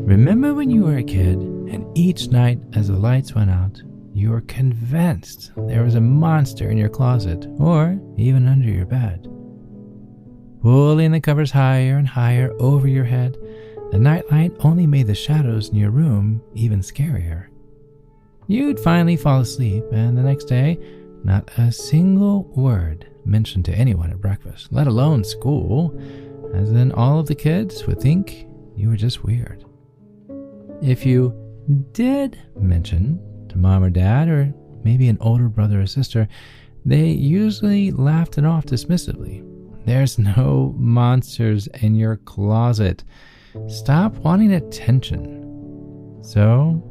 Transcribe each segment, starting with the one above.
Remember when you were a kid and each night as the lights went out, you were convinced there was a monster in your closet or even under your bed. Pulling the covers higher and higher over your head, the nightlight only made the shadows in your room even scarier. You'd finally fall asleep, and the next day, not a single word mentioned to anyone at breakfast, let alone school, as then all of the kids would think you were just weird. If you did mention to mom or dad, or maybe an older brother or sister, they usually laughed it off dismissively. There's no monsters in your closet. Stop wanting attention. So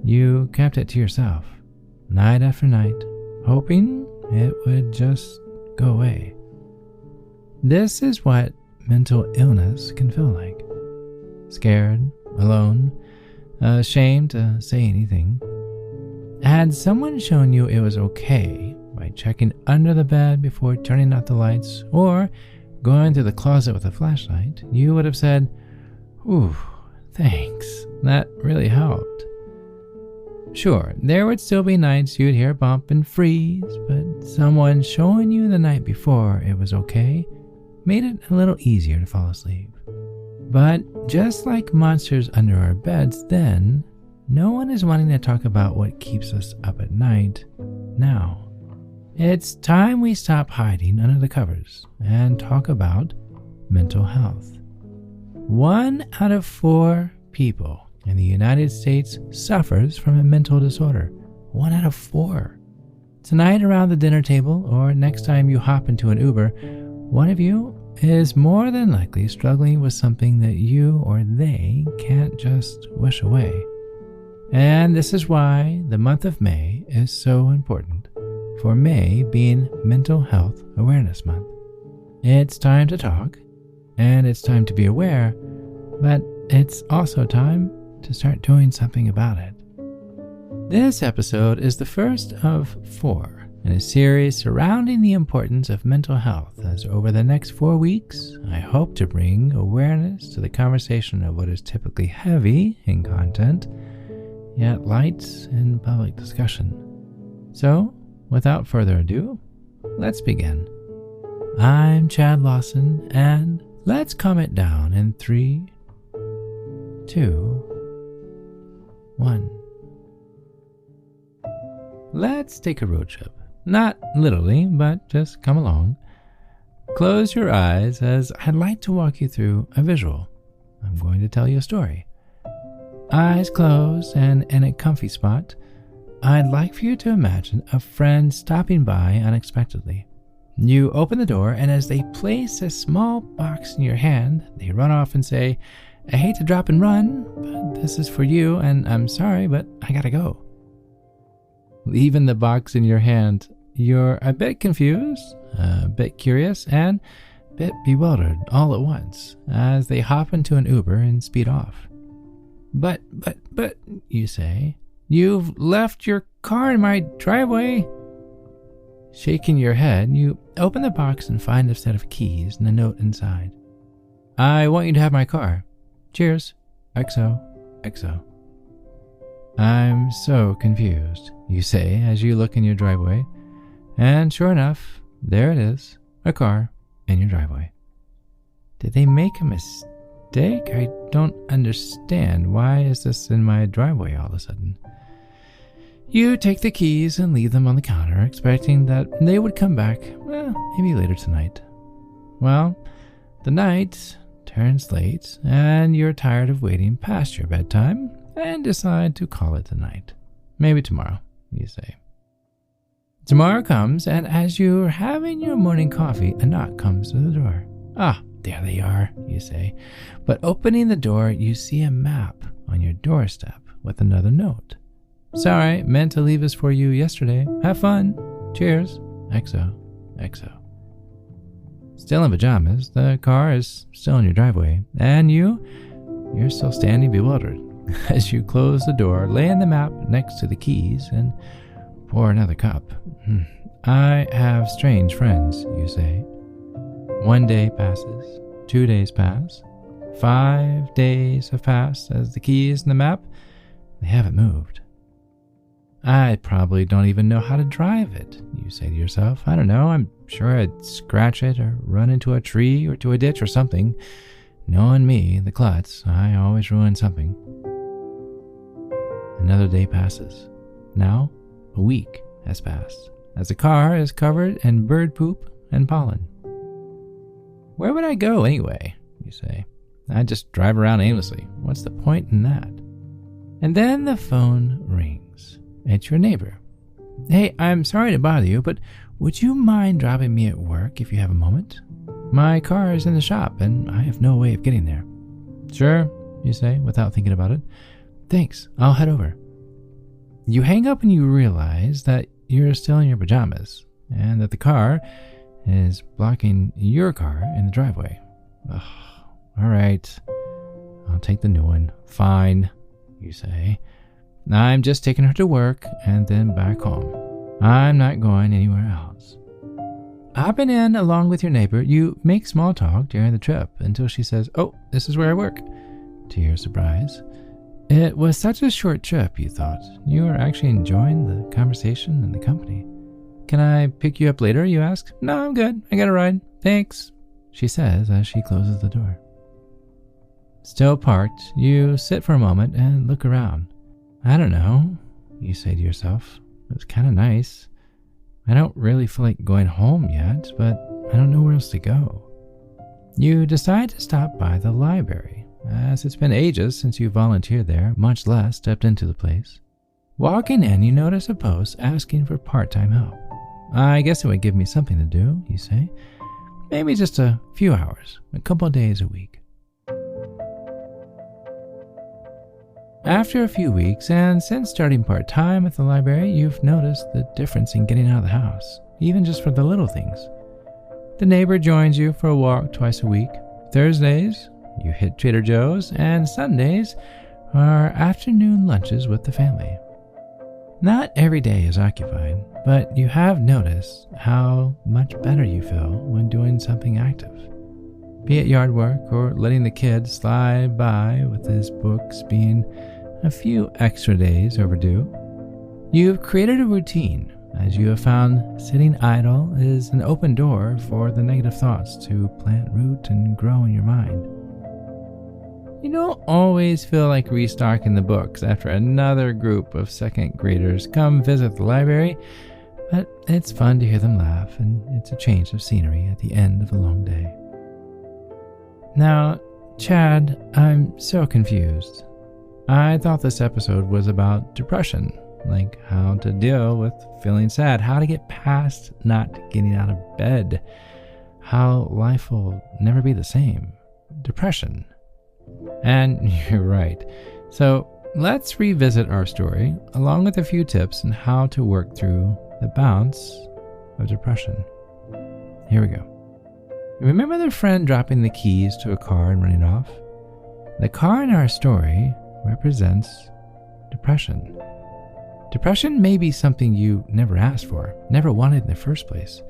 you kept it to yourself, night after night, hoping it would just go away. This is what mental illness can feel like. Scared, alone, ashamed to say anything. Had someone shown you it was okay by checking under the bed before turning out the lights or going to the closet with a flashlight, you would have said, "Ooh, thanks, that really helped." Sure, there would still be nights you'd hear bump and freeze, but someone showing you the night before it was okay made it a little easier to fall asleep. But just like monsters under our beds then, no one is wanting to talk about what keeps us up at night now. It's time we stop hiding under the covers and talk about mental health. 1 out of 4 people in the United States suffers from a mental disorder. 1 out of 4. Tonight around the dinner table, or next time you hop into an Uber, one of you is more than likely struggling with something that you or they can't just wish away. And this is why the month of May is so important, for May being Mental Health Awareness Month. It's time to talk, and it's time to be aware, but it's also time to start doing something about it. This episode is the first of 4 in a series surrounding the importance of mental health, as over the next 4 weeks, I hope to bring awareness to the conversation of what is typically heavy in content, yet light in public discussion. So, without further ado, let's begin. I'm Chad Lawson, and let's calm it down in 3, 2, 1. Let's take a road trip. Not literally, but just come along. Close your eyes as I'd like to walk you through a visual. I'm going to tell you a story. Eyes closed and in a comfy spot, I'd like for you to imagine a friend stopping by unexpectedly. You open the door, and as they place a small box in your hand, they run off and say, "I hate to drop and run, but this is for you, and I'm sorry, but I gotta go." Leaving the box in your hand, you're a bit confused, a bit curious, and a bit bewildered all at once as they hop into an Uber and speed off. But, you say, "You've left your car in my driveway." Shaking your head, you open the box and find a set of keys and a note inside. "I want you to have my car. Cheers. XO, XO." "I'm so confused," you say as you look in your driveway. And sure enough, there it is, a car in your driveway. Did they make a mistake? I don't understand. Why is this in my driveway all of a sudden? You take the keys and leave them on the counter, expecting that they would come back, maybe later tonight. Well, the night turns late, and you're tired of waiting past your bedtime, and decide to call it a night. Maybe tomorrow, you say. Tomorrow comes, and as you're having your morning coffee, a knock comes to the door. "Ah, there they are," you say. But opening the door, you see a map on your doorstep with another note. "Sorry, meant to leave this for you yesterday. Have fun. Cheers. XO, XO." Still in pajamas, the car is still in your driveway, and you're still standing bewildered as you close the door, laying the map next to the keys, and pour another cup. "I have strange friends," you say. 1 day passes, 2 days pass, 5 days have passed as the keys in the map, they haven't moved. I probably don't even know how to drive it, you say to yourself. I don't know, I'm sure I'd scratch it or run into a tree or to a ditch or something. Knowing me, the klutz, I always ruin something. Another day passes. Now, a week has passed, as the car is covered in bird poop and pollen. Where would I go anyway, you say. I'd just drive around aimlessly. What's the point in that? And then the phone rings. It's your neighbor. Hey, I'm sorry to bother you, but would you mind dropping me at work if you have a moment? My car is in the shop and I have no way of getting there. Sure, you say, without thinking about it. Thanks, I'll head over. You hang up and you realize that you're still in your pajamas and that the car is blocking your car in the driveway. Ugh, all right, I'll take the new one. Fine, you say. I'm just taking her to work and then back home. I'm not going anywhere else. Hopping in along with your neighbor, you make small talk during the trip until she says, "Oh, this is where I work." To your surprise, it was such a short trip, you thought. You were actually enjoying the conversation and the company. Can I pick you up later, you ask? No, I'm good. I got a ride. Thanks, she says as she closes the door. Still parked, you sit for a moment and look around. I don't know, you say to yourself. It was kind of nice. I don't really feel like going home yet, but I don't know where else to go. You decide to stop by the library, as it's been ages since you volunteered there, much less stepped into the place. Walking in, you notice a post asking for part-time help. I guess it would give me something to do, you say. Maybe just a few hours, a couple days a week. After a few weeks, and since starting part-time at the library, you've noticed the difference in getting out of the house, even just for the little things. The neighbor joins you for a walk twice a week. Thursdays, you hit Trader Joe's, and Sundays are afternoon lunches with the family. Not every day is occupied, but you have noticed how much better you feel when doing something active. Be it yard work or letting the kid slide by with his books being a few extra days overdue. You've created a routine, as you have found sitting idle is an open door for the negative thoughts to plant root and grow in your mind. You don't always feel like restocking the books after another group of second graders come visit the library, but it's fun to hear them laugh, and it's a change of scenery at the end of a long day. Now, Chad, I'm so confused. I thought this episode was about depression, like how to deal with feeling sad, how to get past not getting out of bed, how life will never be the same. Depression. And you're right. So let's revisit our story, along with a few tips on how to work through the bounce of depression. Here we go. Remember the friend dropping the keys to a car and running off? The car in our story represents depression. Depression may be something you never asked for, never wanted in the first place,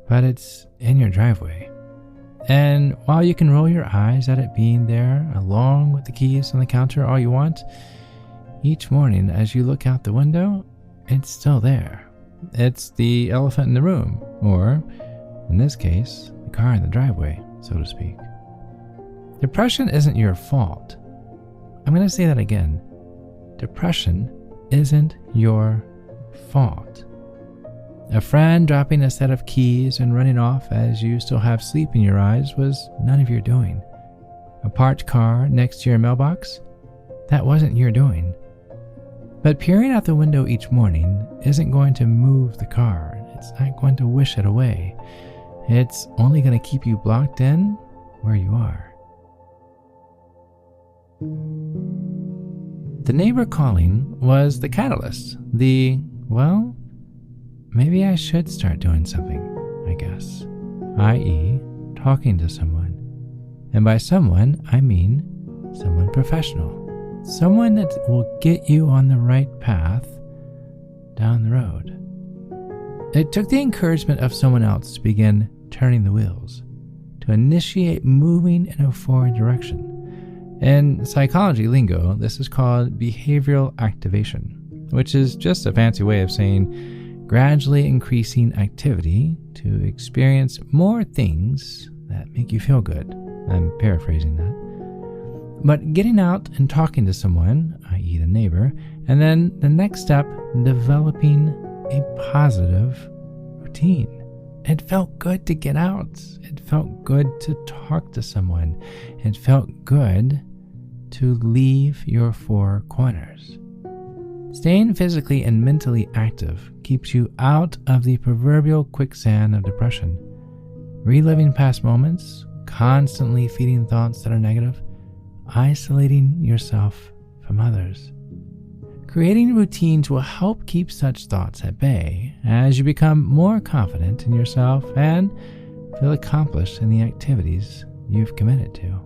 but it's in your driveway. And while you can roll your eyes at it being there, along with the keys on the counter all you want, each morning as you look out the window, it's still there. It's the elephant in the room, or, in this case, the car in the driveway, so to speak. Depression isn't your fault. I'm going to say that again. Depression isn't your fault. A friend dropping a set of keys and running off as you still have sleep in your eyes was none of your doing. A parked car next to your mailbox? That wasn't your doing. But peering out the window each morning isn't going to move the car. It's not going to wish it away. It's only going to keep you blocked in where you are. The neighbor calling was the catalyst. Well, maybe I should start doing something, I guess. i.e., talking to someone. And by someone, I mean someone professional. Someone that will get you on the right path down the road. It took the encouragement of someone else to begin turning the wheels, to initiate moving in a forward direction. In psychology lingo, this is called behavioral activation, which is just a fancy way of saying gradually increasing activity to experience more things that make you feel good. I'm paraphrasing that. But getting out and talking to someone, i.e. the neighbor, and then the next step, developing a positive routine. It felt good to get out. It felt good to talk to someone. It felt good to leave your four corners. Staying physically and mentally active keeps you out of the proverbial quicksand of depression. Reliving past moments, constantly feeding thoughts that are negative, isolating yourself from others. Creating routines will help keep such thoughts at bay as you become more confident in yourself and feel accomplished in the activities you've committed to.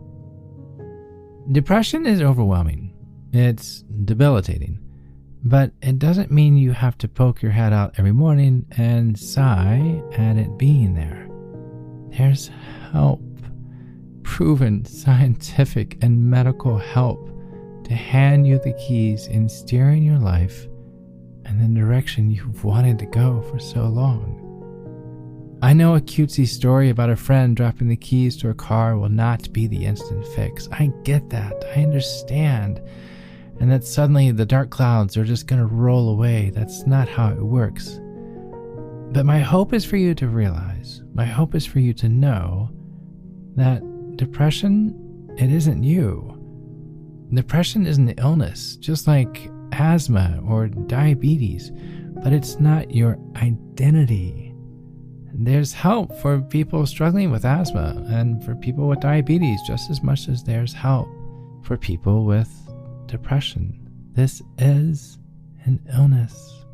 Depression is overwhelming. It's debilitating. But it doesn't mean you have to poke your head out every morning and sigh at it being there. There's help. Proven scientific and medical help to hand you the keys in steering your life in the direction you've wanted to go for so long. I know a cutesy story about a friend dropping the keys to her car will not be the instant fix. I get that. I understand. And that suddenly the dark clouds are just going to roll away. That's not how it works. But my hope is for you to realize, my hope is for you to know that depression, it isn't you. Depression is an illness, just like asthma or diabetes, but it's not your identity. There's help for people struggling with asthma and for people with diabetes just as much as there's help for people with depression. This is an illness,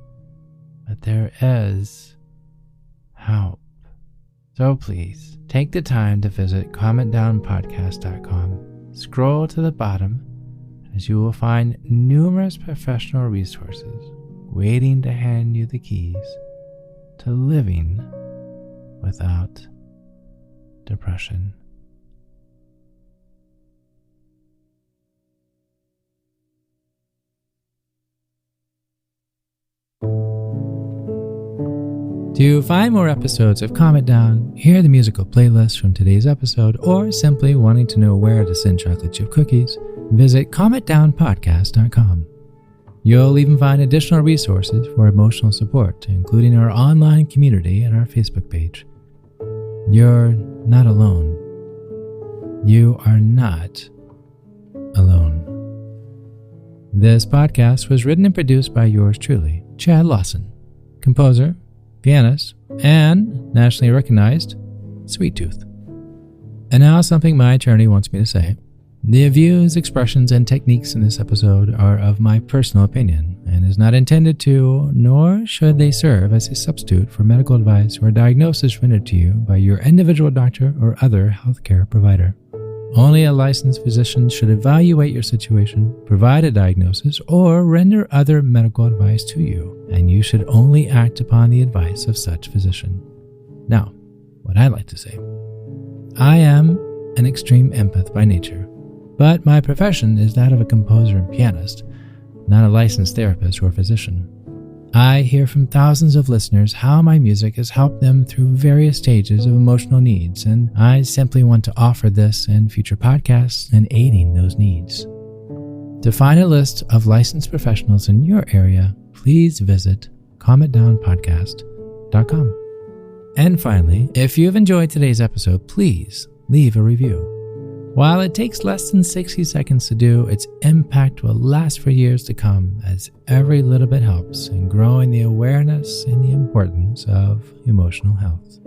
but there is help. So please take the time to visit calmitdownpodcast.com. Scroll to the bottom as you will find numerous professional resources waiting to hand you the keys to living without depression. To find more episodes of Calm It Down, hear the musical playlist from today's episode, or simply wanting to know where to send chocolate chip cookies, visit calmitdownpodcast.com. You'll even find additional resources for emotional support, including our online community and our Facebook page. You're not alone. You are not alone. This podcast was written and produced by yours truly, Chad Lawson, composer, pianist, and nationally recognized Sweet Tooth. And now something my attorney wants me to say. The views, expressions, and techniques in this episode are of my personal opinion and is not intended to, nor should they serve as a substitute for medical advice or diagnosis rendered to you by your individual doctor or other healthcare provider. Only a licensed physician should evaluate your situation, provide a diagnosis, or render other medical advice to you, and you should only act upon the advice of such physician. Now, what I like to say. I am an extreme empath by nature, but my profession is that of a composer and pianist, not a licensed therapist or physician. I hear from thousands of listeners how my music has helped them through various stages of emotional needs, and I simply want to offer this and future podcasts in aiding those needs. To find a list of licensed professionals in your area, please visit calmitdownpodcast.com. And finally, if you've enjoyed today's episode, please leave a review. While it takes less than 60 seconds to do, its impact will last for years to come, as every little bit helps in growing the awareness and the importance of emotional health.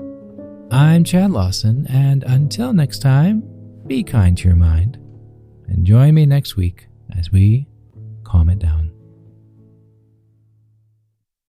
I'm Chad Lawson, and until next time, be kind to your mind, and join me next week as we calm it down.